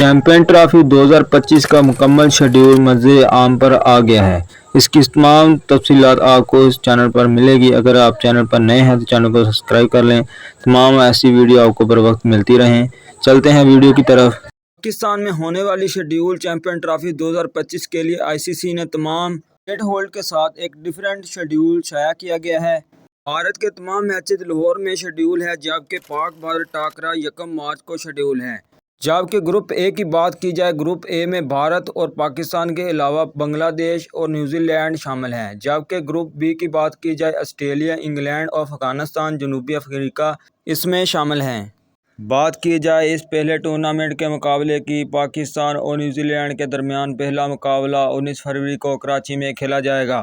Champion trophy 2025 کا مکمل schedule مزے عام پر آ گیا ہے۔ اس کی تمام تفصیلات آپ کو اس چینل پر ملے گی۔ اگر آپ چینل پر نئے ہیں تو چینل کو سبسکرائب کر لیں، تمام ایسی ویڈیو آپ کو بر وقت ملتی رہیں۔ چلتے ہیں ویڈیو کی طرف۔ پاکستان میں ہونے والی شیڈول چیمپئن ٹرافی 2025 کے لیے آئی سی سی نے تمام ڈیٹ ہولڈ کے ساتھ ایک ڈیفرنٹ شیڈول شائع کیا گیا ہے۔ بھارت کے تمام میچز لاہور میں شیڈول ہے، جبکہ پاک بھارت ٹاکرا 1 مارچ کو شیڈول ہے۔ جبکہ گروپ اے کی بات کی جائے، گروپ اے میں بھارت اور پاکستان کے علاوہ بنگلہ دیش اور نیوزی لینڈ شامل ہیں، جبکہ گروپ بی کی بات کی جائے آسٹریلیا، انگلینڈ اور افغانستان جنوبی افریقہ اس میں شامل ہیں۔ بات کی جائے اس پہلے ٹورنامنٹ کے مقابلے کی، پاکستان اور نیوزی لینڈ کے درمیان پہلا مقابلہ 19 فروری کو کراچی میں کھیلا جائے گا۔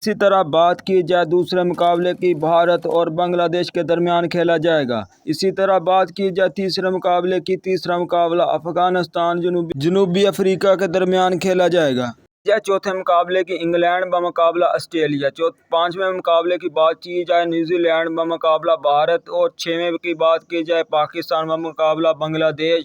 اسی طرح بات کی جائے دوسرے مقابلے کی، بھارت اور بنگلہ دیش کے درمیان کھیلا جائے گا۔ اسی طرح بات کی جائے تیسرے مقابلے کی، تیسرا مقابلہ افغانستان جنوبی افریقہ کے درمیان کھیلا جائے گا۔ چوتھے مقابلے کی انگلینڈ بمقابلہ آسٹریلیا، پانچویں مقابلے کی بات کی جائے نیوزی لینڈ بمقابلہ بھارت، اور چھویں کی بات کی جائے پاکستان بمقابلہ بنگلہ دیش۔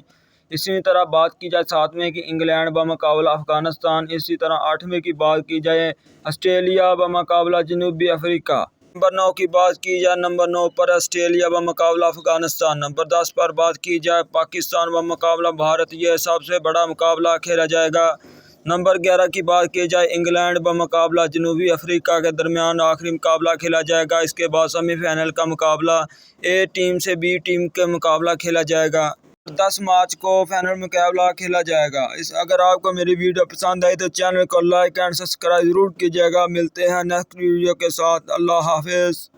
اسی طرح بات کی جائے ساتویں کی انگلینڈ بمقابلہ افغانستان۔ اسی طرح آٹھویں کی بات کی جائے آسٹریلیا بمقابلہ جنوبی افریقہ۔ نمبر 9 کی بات کی جائے، نمبر 9 پر آسٹریلیا بمقابلہ افغانستان۔ نمبر 10 پر بات کی جائے پاکستان بمقابلہ بھارت، یہ سب سے بڑا مقابلہ کھیلا جائے گا۔ نمبر 11 کی بات کی جائے انگلینڈ بمقابلہ جنوبی افریقہ کے درمیان آخری مقابلہ کھیلا جائے گا۔ اس کے بعد سیمی فائنل کا مقابلہ اے ٹیم سے بی ٹیم کے مقابلہ کھیلا جائے گا۔ 10 مارچ کو فائنل مقابلہ کھیلا جائے گا۔ اگر آپ کو میری ویڈیو پسند آئی تو چینل کو لائک اینڈ سبسکرائب ضرور کیجیے گا۔ ملتے ہیں نیکسٹ ویڈیو کے ساتھ۔ اللہ حافظ۔